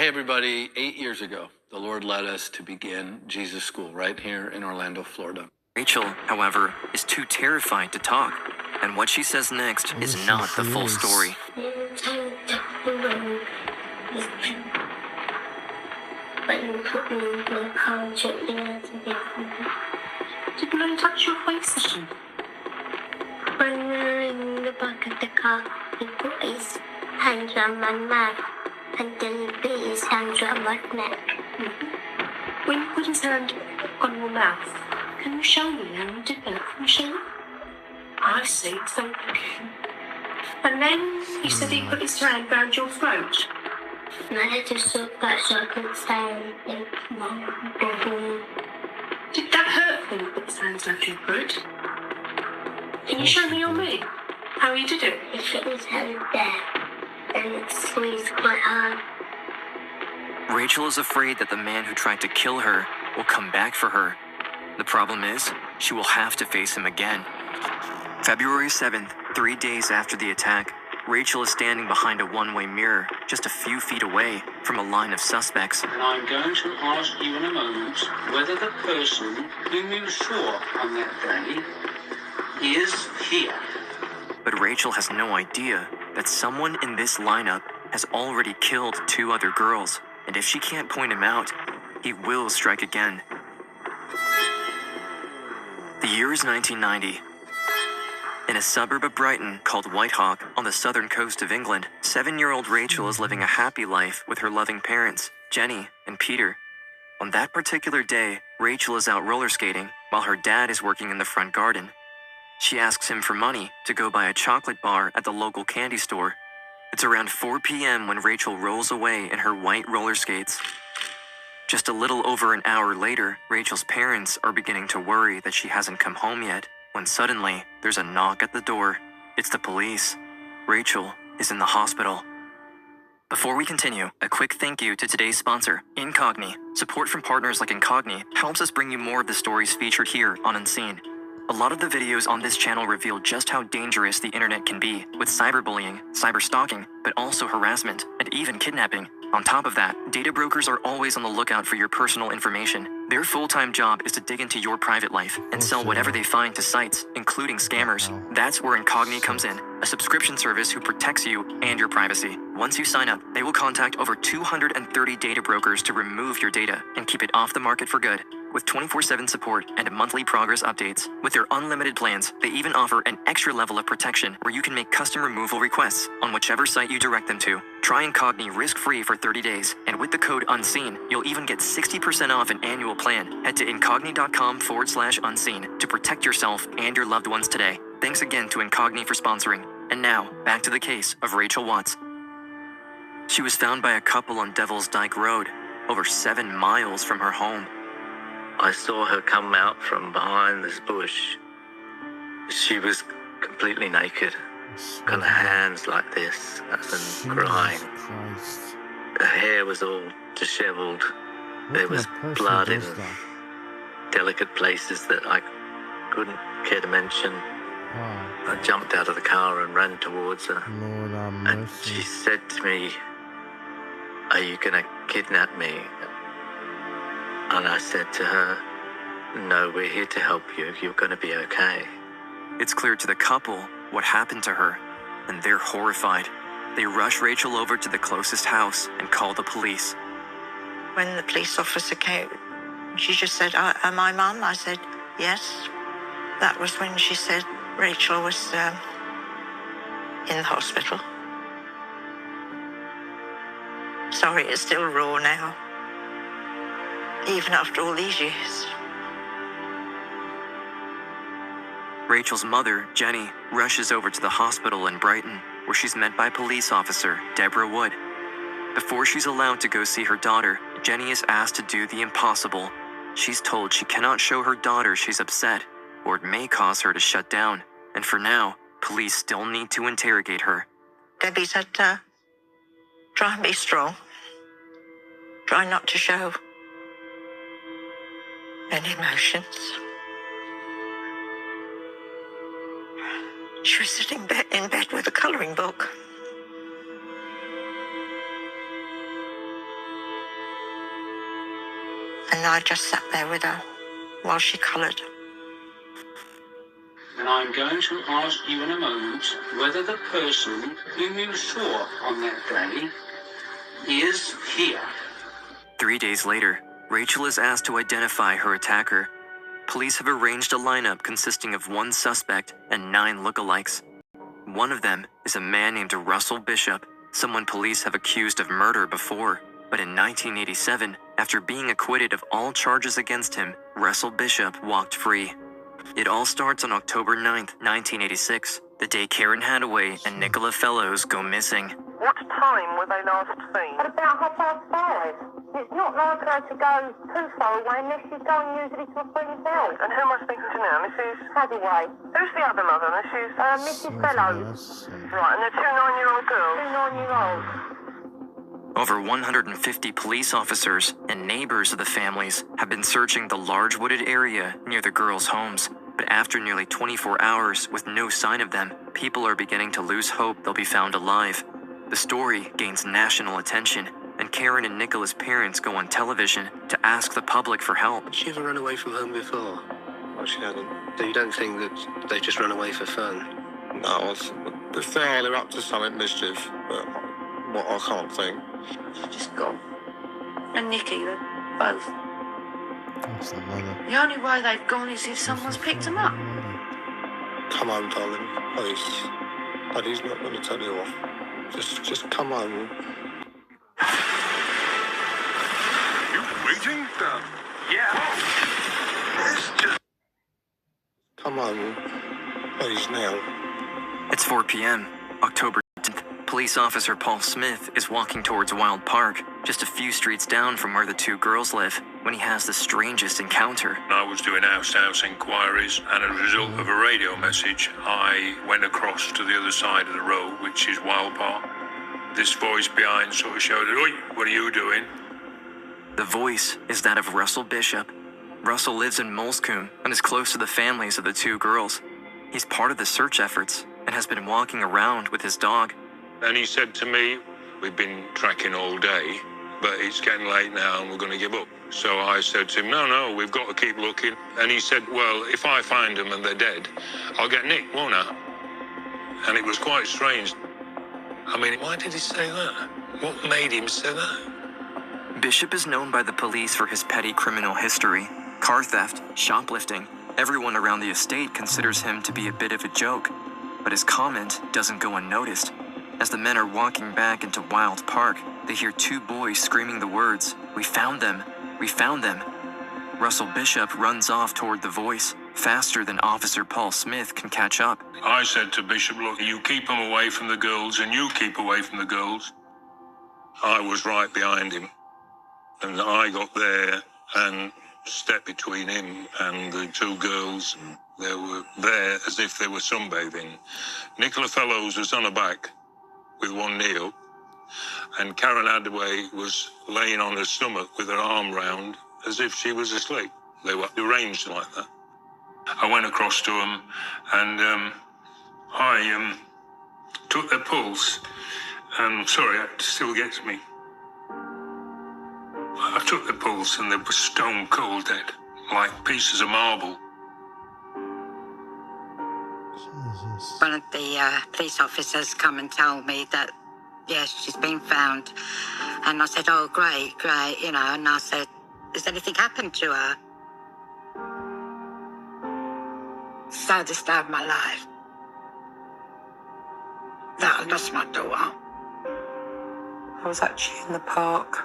Hey, everybody. 8 years ago, the Lord led us to begin Jesus School right here in Orlando, Florida. Rachel, however, is too terrified to talk, and what she says next is not the full story. Did no touch your face? When we were in the back of the car, he put his hands around my mouth and then he put his hands around my neck. When you put his hand on your mouth, can you show me how you did that? Can you show me? I see, thank you. And then you said he put his hand round your throat. And I had to stop that so I couldn't say anything. Did that hurt when you put his hands round your throat? Can you show me or me how you did it? He put his hand there and it squeezed quite hard. Rachel is afraid that the man who tried to kill her will come back for her. The problem is, she will have to face him again. February 7th, 3 days after the attack, Rachel is standing behind a one-way mirror just a few feet away from a line of suspects. And I'm going to ask you in a moment whether the person whom you saw on that day is here. But Rachel has no idea that someone in this lineup has already killed 2 other girls, and if she can't point him out, he will strike again. The year is 1990. In a suburb of Brighton called Whitehawk on the southern coast of England, 7-year-old Rachel is living a happy life with her loving parents, Jenny and Peter. On that particular day, Rachel is out roller skating while her dad is working in the front garden. She asks him for money to go buy a chocolate bar at the local candy store. It's around 4 p.m. when Rachel rolls away in her white roller skates. Just a little over an hour later, Rachel's parents are beginning to worry that she hasn't come home yet, when suddenly there's a knock at the door. It's the police. Rachel is in the hospital. Before we continue, a quick thank you to today's sponsor, Incogni. Support from partners like Incogni helps us bring you more of the stories featured here on Unseen. A lot of the videos on this channel reveal just how dangerous the internet can be, with cyberbullying, cyberstalking, but also harassment, and even kidnapping. On top of that, data brokers are always on the lookout for your personal information. Their full-time job is to dig into your private life and sell whatever they find to sites, including scammers. That's where Incogni comes in, a subscription service who protects you and your privacy. Once you sign up, they will contact over 230 data brokers to remove your data and keep it off the market for good. With 24/7 support and monthly progress updates. With their unlimited plans, they even offer an extra level of protection where you can make custom removal requests on whichever site you direct them to. Try Incogni risk-free for 30 days, and with the code UNSEEN, you'll even get 60% off an annual plan. Head to incogni.com/unseen to protect yourself and your loved ones today. Thanks again to Incogni for sponsoring. And now, back to the case of Rachel Watts. She was found by a couple on Devil's Dyke Road, over 7 miles from her home. I saw her come out from behind this bush. She was completely naked, kind of hands like this, and crying. Her hair was all disheveled. There was blood in delicate places that I couldn't care to mention. I jumped out of the car and ran towards her. And she said to me, "Are you going to kidnap me?" And I said to her, "No, we're here to help you. You're going to be okay." It's clear to the couple what happened to her, and they're horrified. They rush Rachel over to the closest house and call the police. When the police officer came, she just said, "Am I Mum?" I said, "Yes." That was when she said Rachel was in the hospital. Sorry, it's still raw now, even after all these years. Rachel's mother, Jenny, rushes over to the hospital in Brighton, where she's met by police officer Deborah Wood. Before she's allowed to go see her daughter, Jenny is asked to do the impossible. She's told she cannot show her daughter she's upset, or it may cause her to shut down. And for now, police still need to interrogate her. Debbie said, try and be strong. Try not to show any emotions. She was sitting in bed with a colouring book. and I just sat there with her while she coloured. And I'm going to ask you in a moment whether the person whom you saw on that day is here. 3 days later, Rachel is asked to identify her attacker. Police have arranged a lineup consisting of 1 suspect and 9 lookalikes. One of them is a man named Russell Bishop, someone police have accused of murder before. But in 1987, after being acquitted of all charges against him, Russell Bishop walked free. It all starts on October 9th, 1986, the day Karen Hadaway and Nicola Fellows go missing. What time were they last seen? At about 5:30. It's not like her to go too far away unless she's going usually to a friend's house. And who am I speaking to now? Mrs. Hadaway. Who's the other mother? Mrs. Mrs. Fellows. Right, and the 2 9-year-old girls? 2 9-year-olds. Over 150 police officers and neighbors of the families have been searching the large wooded area near the girls' homes. But after nearly 24 hours with no sign of them, people are beginning to lose hope they'll be found alive. The story gains national attention, and Karen and Nicola's parents go on television to ask the public for help. Had she ever run away from home before? Well, she hadn't. So you don't think that they just run away for fun? No, if they are, they're up to something mischief, but what I can't think. She's just gone. And Nikki, they're both. That's the mother. The only way they've gone is if someone's picked them up. Come home, darling, please. Daddy's not going to tell you off. Just come home. You waiting? Yeah. It's just... Come home, please, now. It's 4 p.m., October 10th. Police officer Paul Smith is walking towards Wild Park, just a few streets down from where the 2 girls live, when he has the strangest encounter. I was doing house-to-house inquiries, and as a result of a radio message, I went across to the other side of the road, which is Wild Park. This voice behind sort of shouted, "Oi, what are you doing?" The voice is that of Russell Bishop. Russell lives in Molescombe and is close to the families of the 2 girls. He's part of the search efforts and has been walking around with his dog. And he said to me, "We've been tracking all day, but it's getting late now and we're going to give up." So I said to him, no, we've got to keep looking. And he said, "Well, if I find them and they're dead, I'll get Nick, won't I?" And it was quite strange. I mean, why did he say that? What made him say that? Bishop is known by the police for his petty criminal history, car theft, shoplifting. Everyone around the estate considers him to be a bit of a joke, but his comment doesn't go unnoticed. As the men are walking back into Wild Park, they hear 2 boys screaming the words, "We found them! We found them!" Russell Bishop runs off toward the voice, faster than Officer Paul Smith can catch up. I said to Bishop, "Look, you keep them away from the girls and you keep away from the girls." I was right behind him, and I got there and stepped between him and the 2 girls. They were there as if they were sunbathing. Nicola Fellows was on her back with one knee up, and Karen Hadaway was laying on her stomach with her arm round as if she was asleep. They were arranged like that. I went across to them and I took their pulse, and sorry, it still gets me. I took their pulse and they were stone cold dead, like pieces of marble. Jesus. One of the police officers come and told me that, yes, she's been found. And I said, "Oh, great, you know," and I said, "Has anything happened to her?" Saddest day of my life. That I lost my daughter. I was actually in the park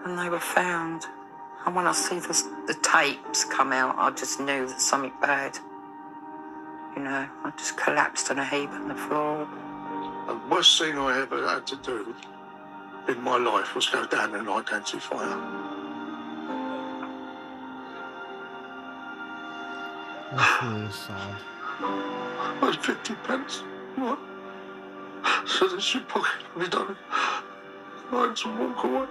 and they were found. And when I see the tapes come out, I just knew that something bad. You know, I just collapsed on a heap on the floor. The worst thing I ever had to do in my life was go down and identify her. That's really sad. I had 50 pence. What? So that she pocketed me, darling. I had to walk away.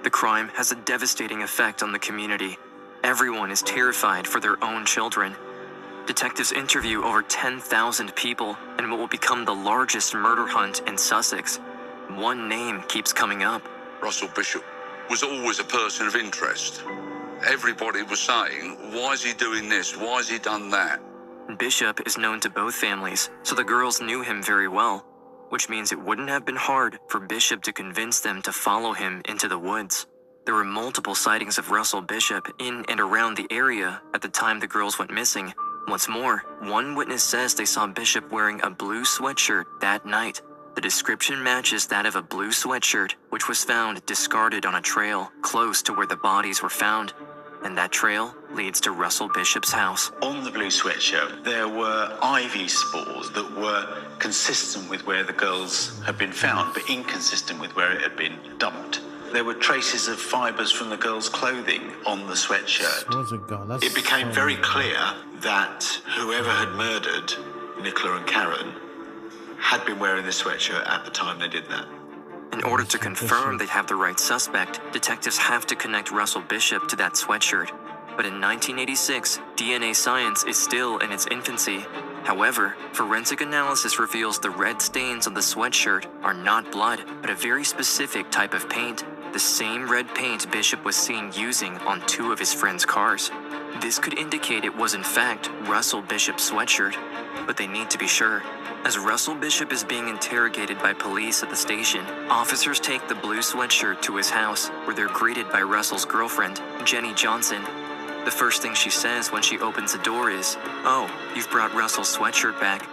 The crime has a devastating effect on the community. Everyone is terrified for their own children. Detectives interview over 10,000 people in what will become the largest murder hunt in Sussex. One name keeps coming up. Russell Bishop. was always a person of interest. Everybody was saying, why is he doing this? Why has he done that? Bishop is known to both families, so the girls knew him very well, which means it wouldn't have been hard for Bishop to convince them to follow him into the woods. There were multiple sightings of Russell Bishop in and around the area at the time the girls went missing. What's more, one witness says they saw Bishop wearing a blue sweatshirt that night. The description matches that of a blue sweatshirt, which was found discarded on a trail close to where the bodies were found. And that trail leads to Russell Bishop's house. On the blue sweatshirt, there were ivy spores that were consistent with where the girls had been found, but inconsistent with where it had been dumped. There were traces of fibres from the girls' clothing on the sweatshirt. What's it got? That's It became so very weird. clear that whoever had murdered Nicola and Karen had been wearing this sweatshirt at the time they did that. In order to confirm they have the right suspect, detectives have to connect Russell Bishop to that sweatshirt. But in 1986, DNA science is still in its infancy. However, forensic analysis reveals the red stains on the sweatshirt are not blood, but a very specific type of paint. The same red paint Bishop was seen using on 2 of his friends' cars. This could indicate it was in fact Russell Bishop's sweatshirt, but they need to be sure. As Russell Bishop is being interrogated by police at the station, officers take the blue sweatshirt to his house, where they're greeted by Russell's girlfriend, Jenny Johnson. The first thing she says when she opens the door is, "Oh, you've brought Russell's sweatshirt back."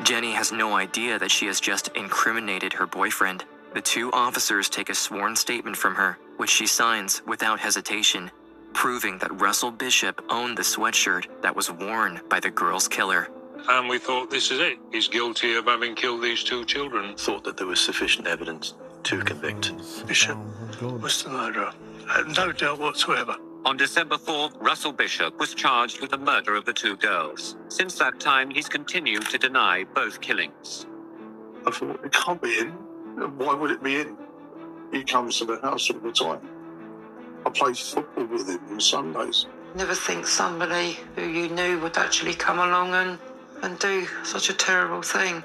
Jenny has no idea that she has just incriminated her boyfriend. The 2 officers take a sworn statement from her, which she signs without hesitation, proving that Russell Bishop owned the sweatshirt that was worn by the girl's killer. And we thought, this is it. He's guilty of having killed these 2 children. Thought that there was sufficient evidence to convict. Bishop was the murderer. No doubt whatsoever. On December 4th, Russell Bishop was charged with the murder of the 2 girls. Since that time, he's continued to deny both killings. I thought, it can't be him. Why would it be him? He comes to the house all the time. I play football with him on Sundays. Never think somebody who you knew would actually come along and do such a terrible thing.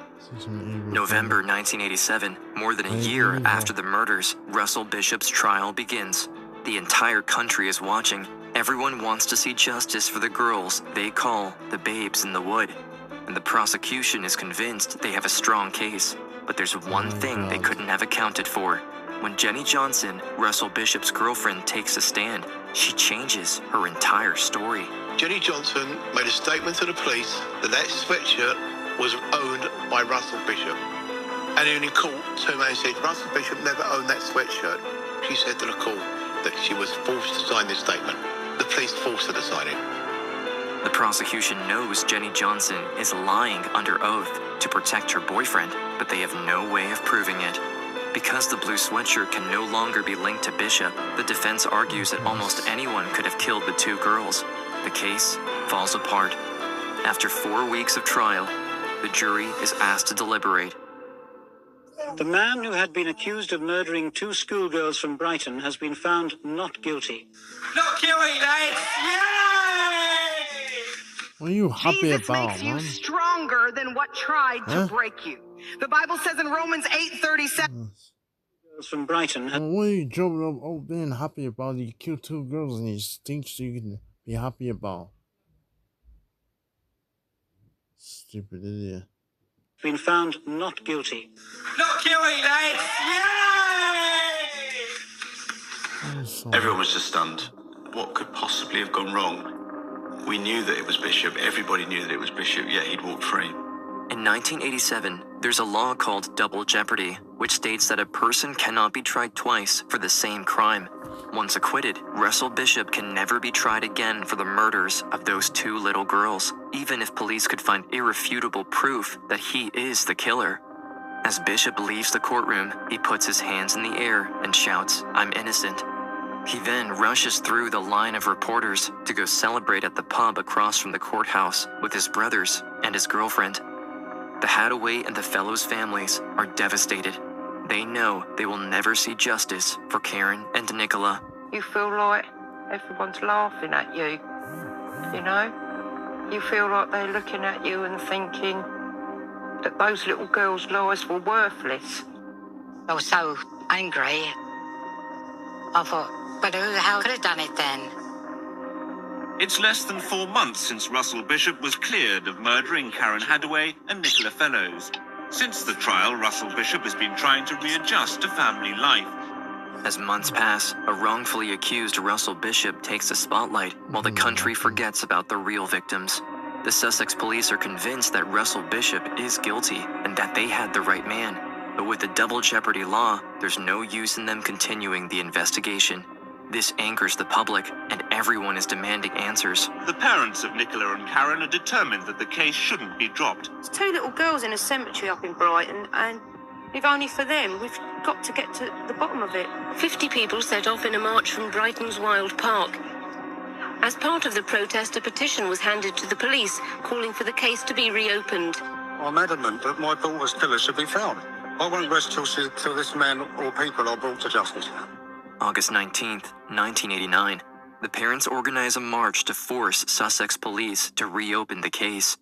November 1987, more than a year after the murders, Russell Bishop's trial begins. The entire country is watching. Everyone wants to see justice for the girls they call the babes in the wood. And the prosecution is convinced they have a strong case. But there's one thing they couldn't have accounted for. When Jenny Johnson, Russell Bishop's girlfriend, takes a stand, she changes her entire story. Jenny Johnson made a statement to the police that that sweatshirt was owned by Russell Bishop. And then in court, somebody said, Russell Bishop never owned that sweatshirt. She said to the court that she was forced to sign this statement. The police forced her to sign it. The prosecution knows Jenny Johnson is lying under oath to protect her boyfriend, but they have no way of proving it. Because the blue sweatshirt can no longer be linked to Bishop, the defense argues that almost anyone could have killed the 2 girls. The case falls apart. After 4 weeks of trial, the jury is asked to deliberate. The man who had been accused of murdering 2 schoolgirls from Brighton has been found not guilty. Not guilty, lads! Yay! What are you happy Jesus about, makes man? you stronger than what tried Huh? to break you. The Bible says in Romans 8:37. Girls from Brighton had What are you jumping up, being happy about? You killed 2 girls and you think you can be happy about? Stupid idiot. been found not guilty. Not guilty, lads! Yay! Everyone was just stunned. What could possibly have gone wrong? We knew that it was Bishop. Everybody knew that it was Bishop, yet he'd walked free. In 1987, there's a law called double jeopardy, which states that a person cannot be tried twice for the same crime. Once acquitted, Russell Bishop can never be tried again for the murders of those 2 little girls, even if police could find irrefutable proof that he is the killer. As Bishop leaves the courtroom, he puts his hands in the air and shouts, "I'm innocent." He then rushes through the line of reporters to go celebrate at the pub across from the courthouse with his brothers and his girlfriend. The Hadaway and the Fellows families are devastated. They know they will never see justice for Karen and Nicola. You feel like everyone's laughing at you, you know? You feel like they're looking at you and thinking that those little girls' lives were worthless. I was so angry. I thought, but who the hell could have done it then? It's less than 4 months since Russell Bishop was cleared of murdering Karen Hadaway and Nicola Fellows. Since the trial, Russell Bishop has been trying to readjust to family life. As months pass, a wrongfully accused Russell Bishop takes the spotlight while the country forgets about the real victims. The Sussex police are convinced that Russell Bishop is guilty and that they had the right man. But with the double jeopardy law, there's no use in them continuing the investigation. This angers the public, and everyone is demanding answers. The parents of Nicola and Karen are determined that the case shouldn't be dropped. There's 2 little girls in a cemetery up in Brighton, and if only for them, we've got to get to the bottom of it. 50 people set off in a march from Brighton's Wild Park. As part of the protest, a petition was handed to the police, calling for the case to be reopened. I'm adamant that my daughter's killer should be found. I won't rest till this man or people are brought to justice. August 19th, 1989. The parents organize a march to force Sussex police to reopen the case.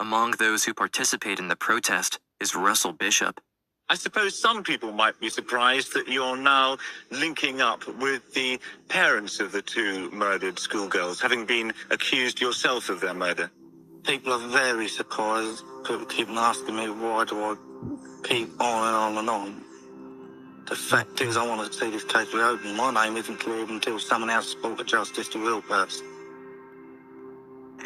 Among those who participate in the protest is Russell Bishop. I suppose some people might be surprised that you're now linking up with the parents of the 2 murdered schoolgirls, having been accused yourself of their murder. People are very surprised. People keep asking me, why do I keep on and on and on? The fact is, I want to see this case reopened. My name isn't cleared until someone else is brought to justice to real first.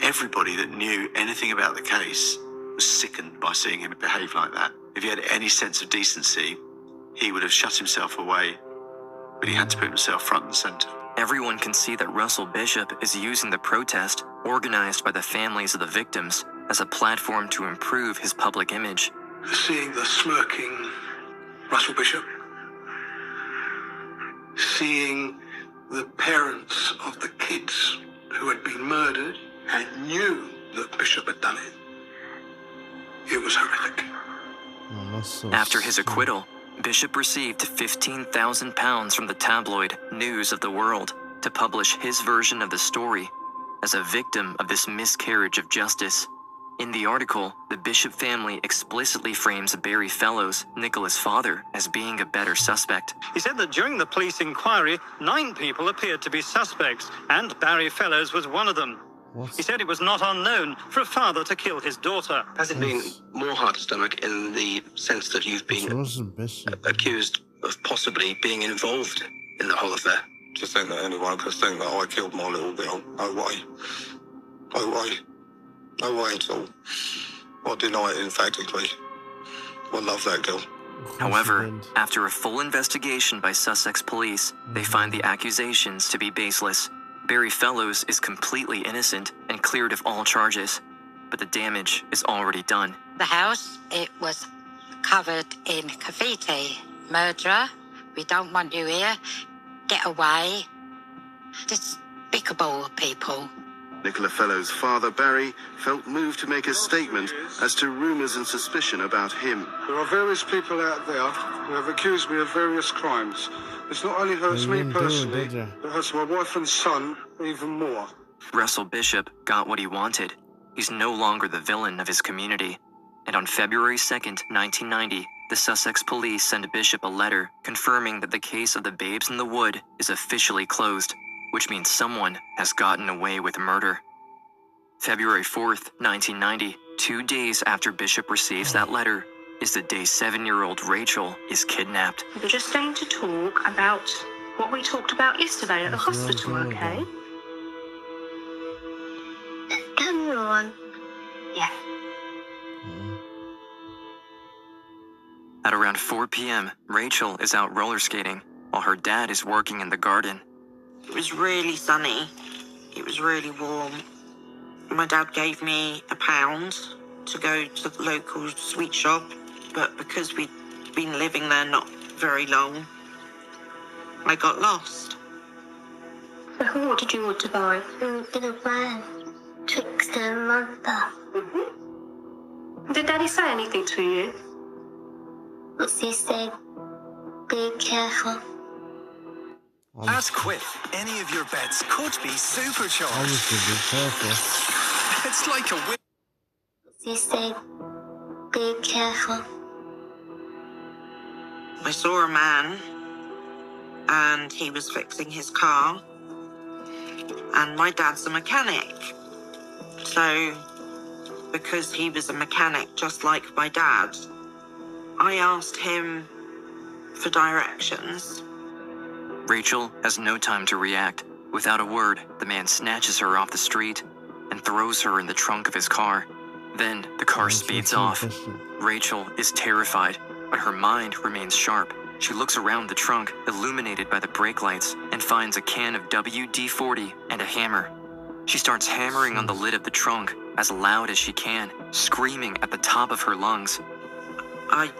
Everybody that knew anything about the case was sickened by seeing him behave like that. If he had any sense of decency, he would have shut himself away, but he had to put himself front and centre. Everyone can see that Russell Bishop is using the protest, organized by the families of the victims, as a platform to improve his public image. Seeing the smirking Russell Bishop, seeing the parents of the kids who had been murdered and knew that Bishop had done it, it was horrific. After his acquittal, Bishop received £15,000 from the tabloid News of the World to publish his version of the story as a victim of this miscarriage of justice. In the article, the Bishop family explicitly frames Barry Fellows, Nicola's father, as being a better suspect. He said that during the police inquiry, 9 people appeared to be suspects, and Barry Fellows was one of them. He said it was not unknown for a father to kill his daughter. Has it been more hard to stomach in the sense that you've been accused of possibly being involved in the whole affair? To think that anyone could think that I killed my little girl. No way. No way. No way at all. I deny it emphatically. I love that girl. However, after a full investigation by Sussex police, they find the accusations to be baseless. Barry Fellows is completely innocent and cleared of all charges, but the damage is already done. The house, it was covered in graffiti. Murderer, we don't want you here. Get away. Despicable people. Nicola Fellows' father, Barry, felt moved to make a statement as to rumours and suspicion about him. There are various people out there who have accused me of various crimes. This not only hurts me personally, it hurts my wife and son even more. Russell Bishop got what he wanted. He's no longer the villain of his community. And on February 2nd, 1990, the Sussex police sent Bishop a letter confirming that the case of the Babes in the Wood is officially closed, which means someone has gotten away with murder. February 4th, 1990, 2 days after Bishop receives that letter, is the day 7-year-old Rachel is kidnapped. We're just going to talk about what we talked about yesterday at the hospital, okay? Come on. Yeah. At around 4 p.m., Rachel is out roller skating while her dad is working in the garden. It was really sunny. It was really warm. My dad gave me £1 to go to the local sweet shop, but because we'd been living there not very long, I got lost. So what did you want to buy? I'm gonna buy Trickster Monster. Did Daddy say anything to you? What's he say? Be careful. At Quiff, any of your bets could be supercharged. It's like a whip. What's he say? Be careful. I saw a man and he was fixing his car. And my dad's a mechanic. So, because he was a mechanic just like my dad, I asked him for directions. Rachel has no time to react. Without a word, the man snatches her off the street and throws her in the trunk of his car. Then the car speeds off. Rachel is terrified, but her mind remains sharp. She looks around the trunk, illuminated by the brake lights, and finds a can of WD-40 and a hammer. She starts hammering on the lid of the trunk as loud as she can, screaming at the top of her lungs. I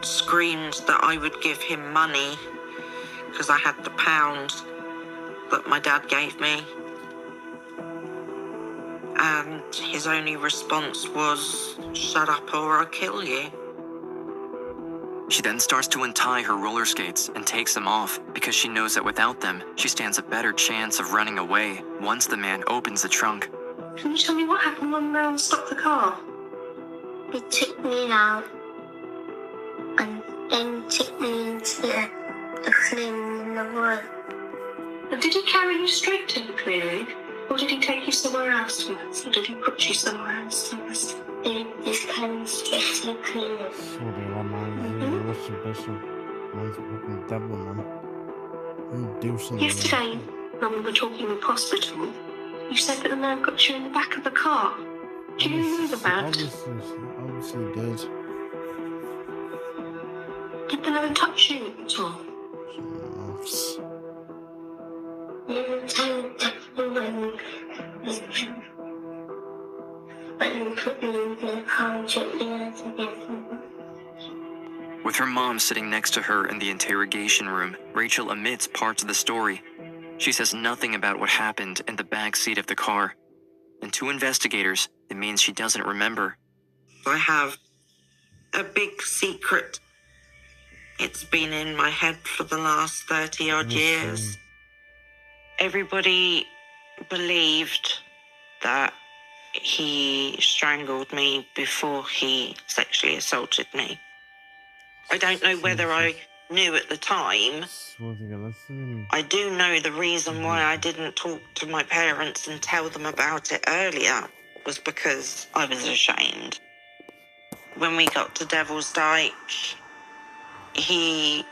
screamed that I would give him money because I had the pound that my dad gave me. And his only response was, "Shut up or I'll kill you." She then starts to untie her roller skates and takes them off because she knows that without them, she stands a better chance of running away once the man opens the trunk. Can you tell me what happened when the man stopped the car? He took me out and then took me into the clearing in the wood. And did he carry you straight to the clearing? Or did he take you somewhere else first? Or did he put you somewhere else first? He came straight to the clearing. Sorry, man. Russell Bishop. Man's a fucking devil, man. You do something. Yesterday, when we were talking in the hospital, you said that the man got you in the back of the car. Do you know the man? Obviously did. Did the man touch you at all? With her mom sitting next to her in the interrogation room, Rachel omits parts of the story. She says nothing about what happened in the back seat of the car. And to investigators, it means she doesn't remember. I have a big secret. It's been in my head for the last 30-odd years. Everybody believed that he strangled me before he sexually assaulted me. I don't know whether I knew at the time. I do know the reason why I didn't talk to my parents and tell them about it earlier was because I was ashamed. When we got to Devil's Dyke, he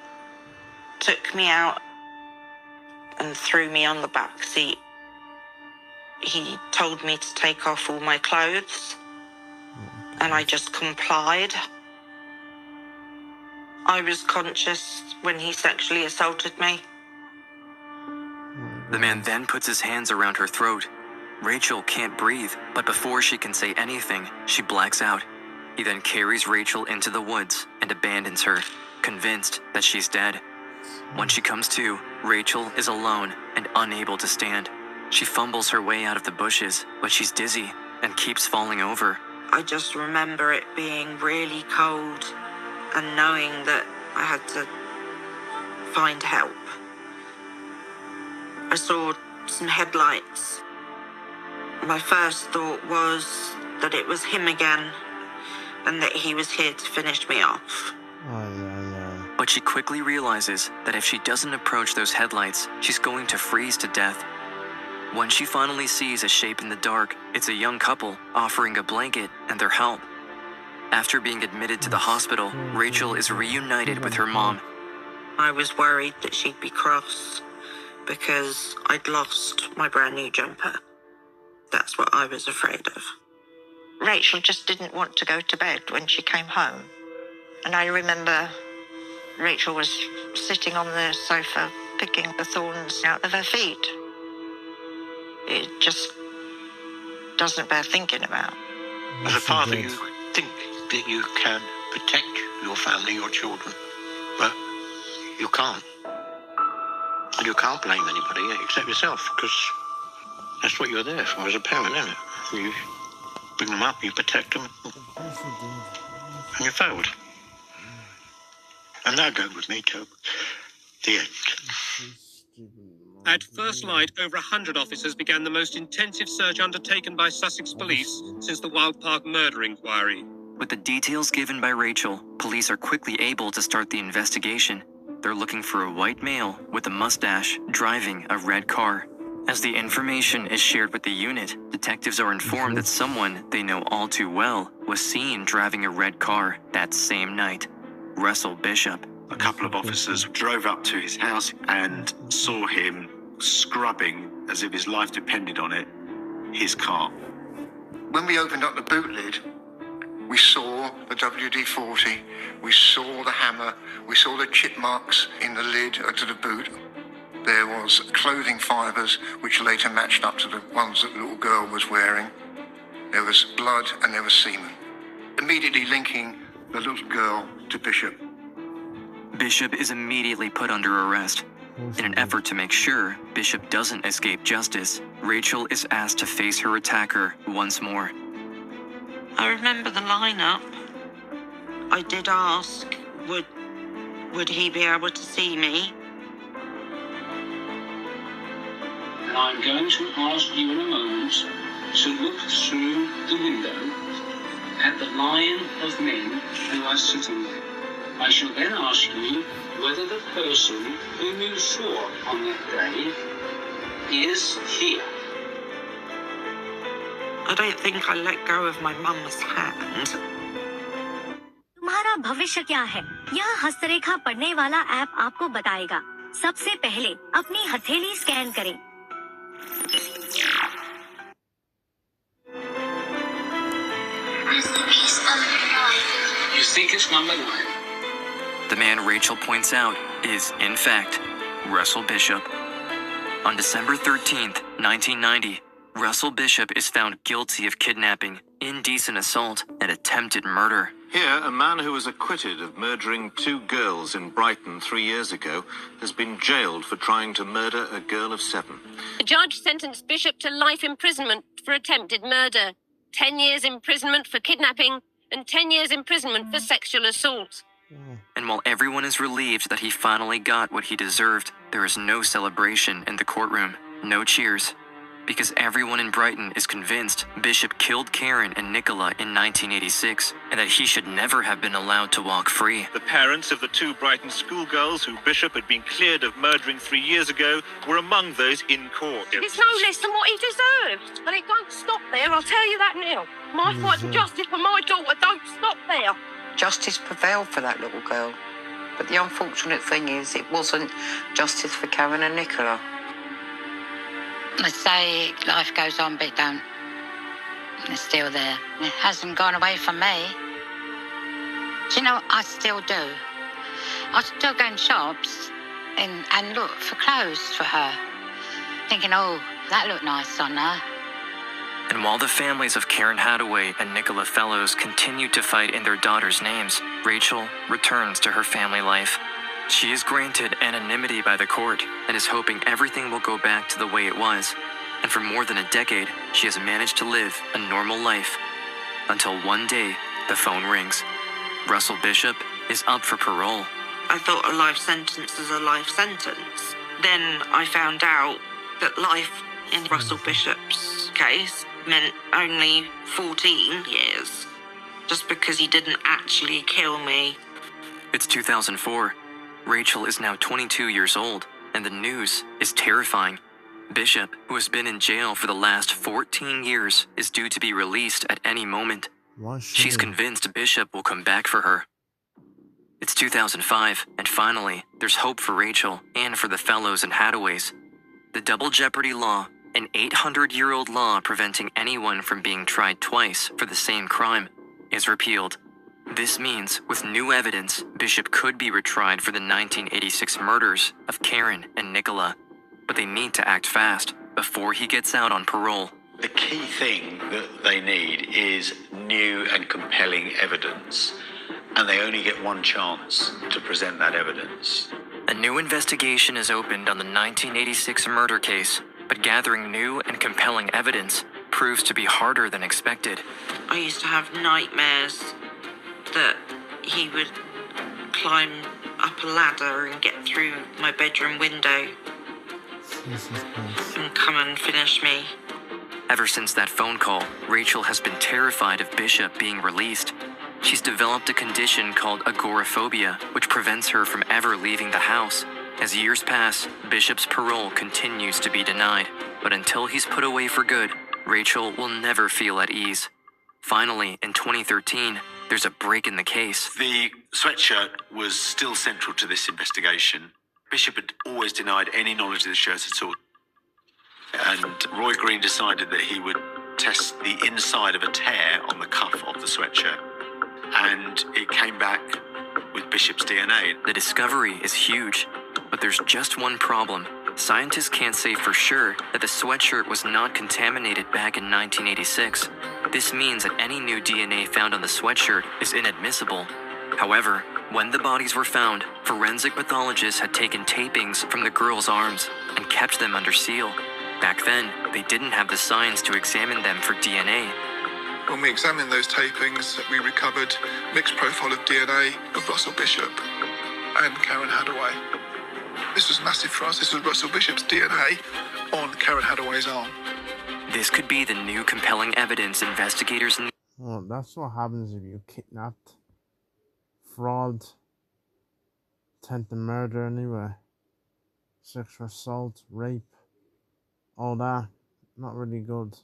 took me out and threw me on the back seat. He told me to take off all my clothes, and I just complied. I was conscious when he sexually assaulted me. The man then puts his hands around her throat. Rachel can't breathe, but before she can say anything, she blacks out. He then carries Rachel into the woods and abandons her, convinced that she's dead. When she comes to, Rachel is alone and unable to stand. She fumbles her way out of the bushes, but she's dizzy and keeps falling over. I just remember it being really cold and knowing that I had to find help. I saw some headlights. My first thought was that it was him again and that he was here to finish me off. But she quickly realizes that if she doesn't approach those headlights, she's going to freeze to death. When she finally sees a shape in the dark, it's a young couple offering a blanket and their help. After being admitted to the hospital, Rachel is reunited with her mom. I was worried that she'd be cross because I'd lost my brand new jumper. That's what I was afraid of. Rachel just didn't want to go to bed when she came home. And I remember Rachel was sitting on the sofa picking the thorns out of her feet. It just doesn't bear thinking about. As a father, you think that you can protect your family, your children, but you can't. And you can't blame anybody except yourself, because that's what you're there for as a parent, isn't it? You bring them up, you protect them, and you failed. And that'll go with me, Joe. The end. At first light, over 100 officers began the most intensive search undertaken by Sussex Police since the Wild Park murder inquiry. With the details given by Rachel, police are quickly able to start the investigation. they're looking for a white male with a mustache driving a red car. As the information is shared with the unit, detectives are informed that someone they know all too well was seen driving a red car that same night, Russell Bishop. A couple of officers drove up to his house and saw him scrubbing, as if his life depended on it, his car. When we opened up the boot lid, we saw the WD-40, we saw the hammer, we saw the chip marks in the lid to the boot. There was clothing fibres which later matched up to the ones that the little girl was wearing. There was blood and there was semen, immediately linking the little girl to Bishop. Bishop is immediately put under arrest. In an effort to make sure Bishop doesn't escape justice, Rachel is asked to face her attacker once more. I remember the lineup. I did ask, would he be able to see me? And I'm going to ask you in a moment to look through the window at the line of men who are sitting there. I shall then ask you whether the person whom you saw on that day is here. I don't think I let go of my mum's hand. तुम्हारा भविष्य क्या है? यह हस्तरेखा पढ़ने वाला app आपको बताएगा। सबसे पहले अपनी हथेली स्कैन करें। You think it's number 9? The man Rachel points out is, in fact, Russell Bishop. On December 13th, 1990, Russell Bishop is found guilty of kidnapping, indecent assault, and attempted murder. Here, a man who was acquitted of murdering 2 girls in Brighton 3 years ago has been jailed for trying to murder a girl of 7. The judge sentenced Bishop to life imprisonment for attempted murder, 10 years imprisonment for kidnapping, and 10 years imprisonment for sexual assault. And while everyone is relieved that he finally got what he deserved, there is no celebration in the courtroom, no cheers. Because everyone in Brighton is convinced Bishop killed Karen and Nicola in 1986, and that he should never have been allowed to walk free. The parents of the 2 Brighton schoolgirls who Bishop had been cleared of murdering 3 years ago were among those in court. It's no less than what he deserved. And it don't stop there, I'll tell you that now. My fight for justice for my daughter don't stop there. Justice prevailed for that little girl. But the unfortunate thing is, it wasn't justice for Karen and Nicola. They say life goes on, but it don't. It's still there. It hasn't gone away from me. Do you know, I still do. I still go in shops and look for clothes for her, thinking, oh, that looked nice on her. And while the families of Karen Hadaway and Nicola Fellows continue to fight in their daughters' names, Rachel returns to her family life. She is granted anonymity by the court and is hoping everything will go back to the way it was. And for more than a decade, she has managed to live a normal life. Until one day, the phone rings. Russell Bishop is up for parole. I thought a life sentence is a life sentence. Then I found out that life in Russell Bishop's case meant only 14 years, just because he didn't actually kill me. It's 2004. Rachel is now 22 years old, and the news is terrifying. Bishop, who has been in jail for the last 14 years, is due to be released at any moment. She's convinced Bishop will come back for her. It's 2005, and finally, there's hope for Rachel and for the Fellows and Hadaways. The double jeopardy law, an 800-year-old law preventing anyone from being tried twice for the same crime, is repealed. This means, with new evidence, Bishop could be retried for the 1986 murders of Karen and Nicola. But they need to act fast before he gets out on parole. The key thing that they need is new and compelling evidence. And they only get one chance to present that evidence. A new investigation is opened on the 1986 murder case, but gathering new and compelling evidence proves to be harder than expected. I used to have nightmares that he would climb up a ladder and get through my bedroom window and come and finish me. Ever since that phone call, Rachel has been terrified of Bishop being released. She's developed a condition called agoraphobia, which prevents her from ever leaving the house. As years pass, Bishop's parole continues to be denied, but until he's put away for good, Rachel will never feel at ease. Finally, in 2013, there's a break in the case. The sweatshirt was still central to this investigation. Bishop had always denied any knowledge of the shirt at all. And Roy Green decided that he would test the inside of a tear on the cuff of the sweatshirt. And it came back with Bishop's DNA. The discovery is huge, but there's just one problem. Scientists can't say for sure that the sweatshirt was not contaminated back in 1986. This means that any new DNA found on the sweatshirt is inadmissible. However, when the bodies were found, forensic pathologists had taken tapings from the girls' arms and kept them under seal. Back then, they didn't have the science to examine them for DNA. When we examined those tapings, we recovered mixed profile of DNA of Russell Bishop and Karen Hadaway. This was massive for us. This was Russell Bishop's DNA on Karen Hadaway's arm. This could be the new compelling evidence investigators need. Well, that's what happens if you kidnapped, fraud, attempted murder anyway, sexual assault, rape, all that. Not really good.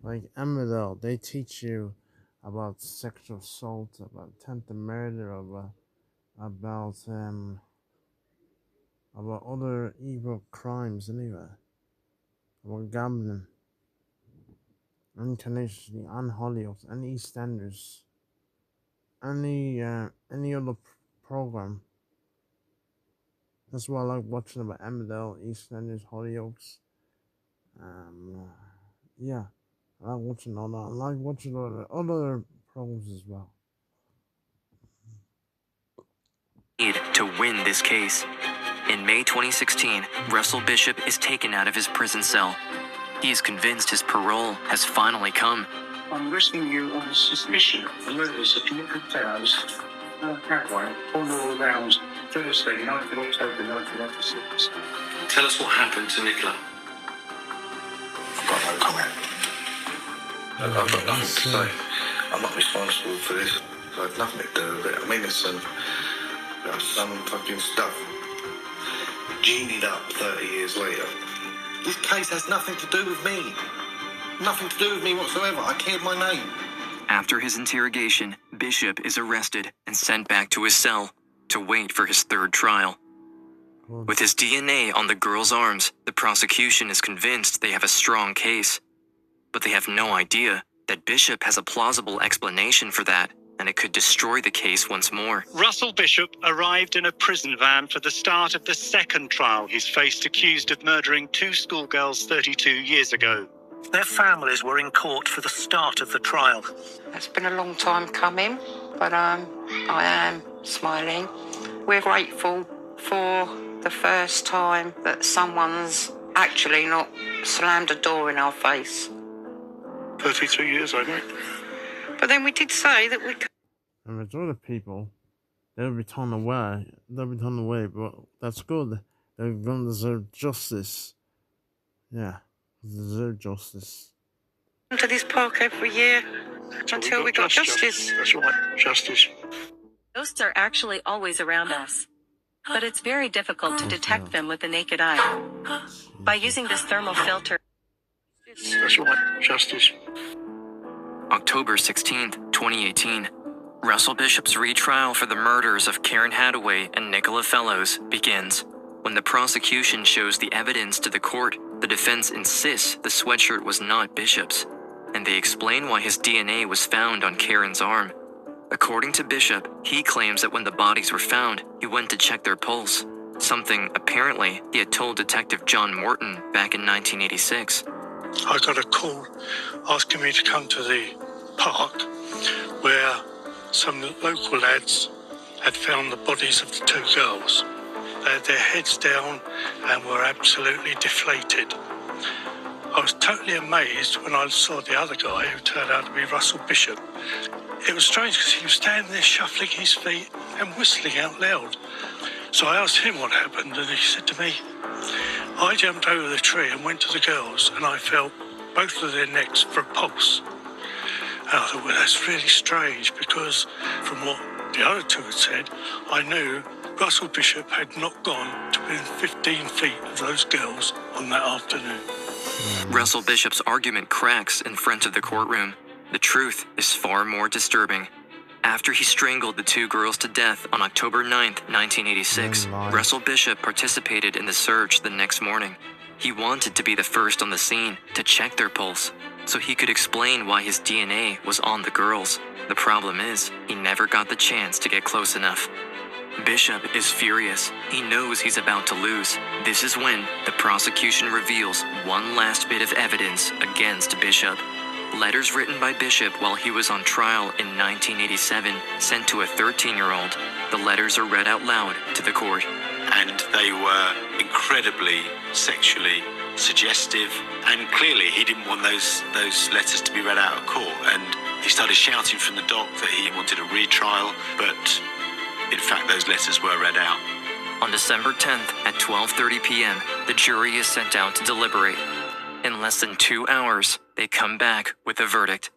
Like Emmerdale, they teach you about sexual assault, about attempted murder, about other evil crimes anyway. About gambling. And Canadian and Hollyoaks and EastEnders. Any other program. That's why I like watching about Emmerdale, EastEnders, Hollyoaks. Yeah. I like watching all that. I like watching other programs as well. To win this case. In May 2016, Russell Bishop is taken out of his prison cell. He is convinced his parole has finally come. I'm arresting you on suspicion of murders of Nicola Fellows, Hadaway, on or around Thursday, 9th of October 1996. Tell us what happened to Nicola. I've got no comment. I've got nothing to say. I'm not responsible for this. I have nothing to do with it. I'm innocent. Some fucking stuff. Genied up 30 years later. This case has nothing to do with me. Nothing to do with me whatsoever. I cleared my name. After his interrogation, Bishop is arrested and sent back to his cell to wait for his third trial. With his DNA on the girls' arms, the prosecution is convinced they have a strong case. But they have no idea that Bishop has a plausible explanation for that, and it could destroy the case once more. Russell Bishop arrived in a prison van for the start of the second trial he's faced, accused of murdering 2 schoolgirls 32 years ago. Their families were in court for the start of the trial. It's been a long time coming, but I am smiling. We're grateful for the first time that someone's actually not slammed a door in our face. 32 years, I think. But then we did say that we... And majority of people, they'll be turned away. But that's good. They're going to deserve justice. Yeah, deserve justice. ...to this park every year until we got justice. That's right, justice. Ghosts are actually always around us. But it's very difficult to detect them with the naked eye. By using this thermal filter... That's right, justice. October 16th, 2018. Russell Bishop's retrial for the murders of Karen Hadaway and Nicola Fellows begins. When the prosecution shows the evidence to the court, the defense insists the sweatshirt was not Bishop's, and they explain why his DNA was found on Karen's arm. According to Bishop, he claims that when the bodies were found, he went to check their pulse, something apparently he had told Detective John Morton back in 1986. I got a call asking me to come to the park where some local lads had found the bodies of the 2 girls. They had their heads down and were absolutely deflated. I was totally amazed when I saw the other guy, who turned out to be Russell Bishop. It was strange because he was standing there shuffling his feet and whistling out loud. So I asked him what happened, and he said to me, I jumped over the tree and went to the girls, and I felt both of their necks for a pulse. I thought, well, that's really strange, because from what the other two had said, I knew Russell Bishop had not gone to within 15 feet of those girls on that afternoon. Russell Bishop's argument cracks in front of the courtroom. The truth is far more disturbing. After he strangled the two girls to death on October 9th, 1986, Russell Bishop participated in the search the next morning. He wanted to be the first on the scene to check their pulse, so he could explain why his DNA was on the girls. The problem is, he never got the chance to get close enough. Bishop is furious. He knows he's about to lose. This is when the prosecution reveals one last bit of evidence against Bishop. Letters written by Bishop while he was on trial in 1987, sent to a 13-year-old. The letters are read out loud to the court. And they were incredibly sexually suggestive, and clearly he didn't want those letters to be read out of court, and he started shouting from the dock that he wanted a retrial, but in fact those letters were read out. On December 10th at 12:30 p.m., the jury is sent out to deliberate. In less than 2 hours, they come back with a verdict.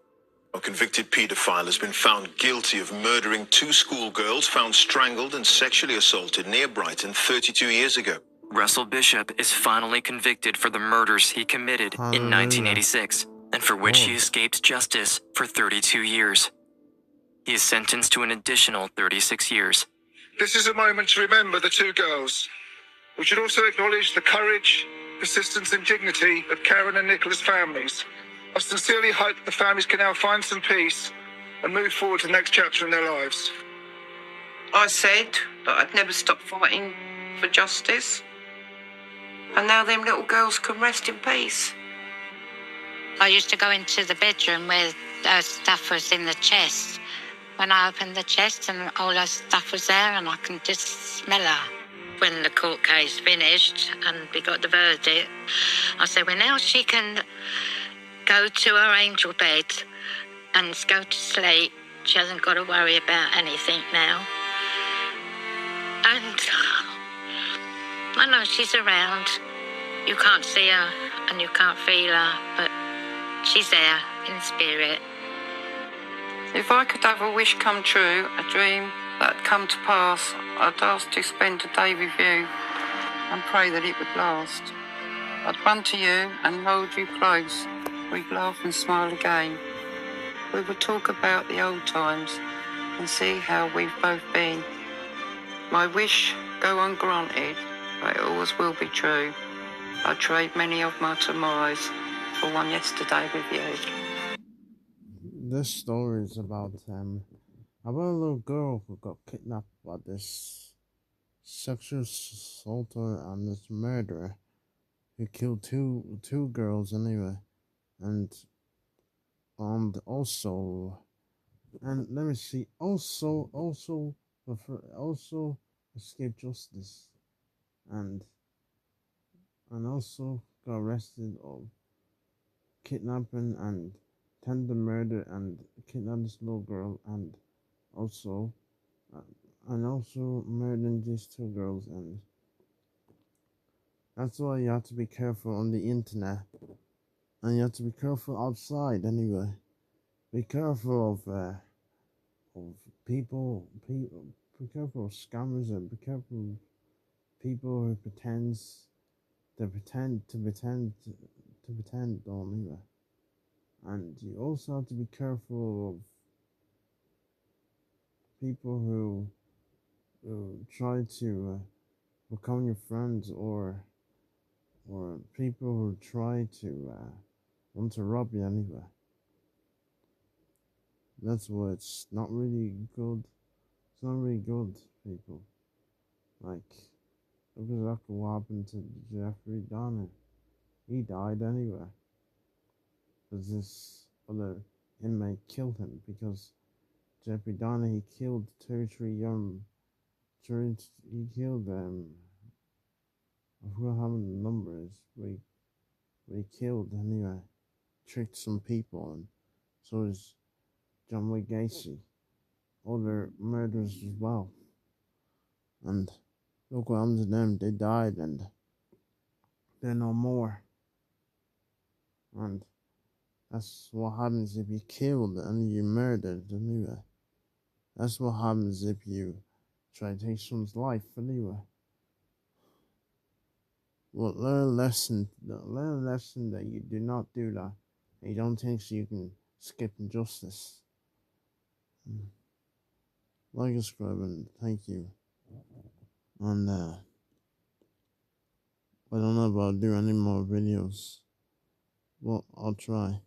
A convicted paedophile has been found guilty of murdering 2 schoolgirls found strangled and sexually assaulted near Brighton 32 years ago. Russell Bishop is finally convicted for the murders he committed in 1986, and for which he escaped justice for 32 years. He is sentenced to an additional 36 years. This is a moment to remember the 2 girls. We should also acknowledge the courage, persistence and dignity of Karen and Nicola's families. I sincerely hope that the families can now find some peace and move forward to the next chapter in their lives. I said that I'd never stop fighting for justice. And now them little girls can rest in peace. I used to go into the bedroom where stuff was in the chest. When I opened the chest and all her stuff was there, and I can just smell her. When the court case finished and we got the verdict, I said, well, now she can go to her angel bed and go to sleep. She hasn't got to worry about anything now. And I know she's around. You can't see her and you can't feel her, but she's there in spirit. If I could have a wish come true, a dream that had come to pass, I'd ask to spend a day with you and pray that it would last. I'd run to you and hold you close. We'd laugh and smile again. We would talk about the old times and see how we've both been. My wish go ungranted, but it always will be true. I trade many of my tomorrows for one yesterday with you. This story is about a little girl who got kidnapped by this sexual assaulter and this murderer who killed two girls anyway, and also let me see, also escaped justice, and also got arrested of kidnapping and attempted murder and kidnapped this little girl, and also murdering these 2 girls. And that's why you have to be careful on the internet, and you have to be careful outside anyway. Be careful of people. Be careful of scammers, and be careful of people who pretend anyway. And you also have to be careful of people who try to become your friends, or people who try to want to rob you anyway. That's why it's not really good. It's not really good, people. Like, look at what happened to Jeffrey Dahmer. He died anyway. Because this other inmate killed him, because Jeffrey Dahmer, he killed 33 young. He killed I forgot how many the number is. But he killed anyway. Tricked some people, and so is John Wayne Gacy. Other murderers as well. And look what happened to them. They died, and they're no more. And That's what happens if you killed and you murdered anyway. That's what happens if you try to take someone's life anyway. Well, learn a lesson that you do not do that. And you don't think you can skip injustice. Like and subscribe, and thank you. And I don't know if I'll do any more videos. Well, I'll try.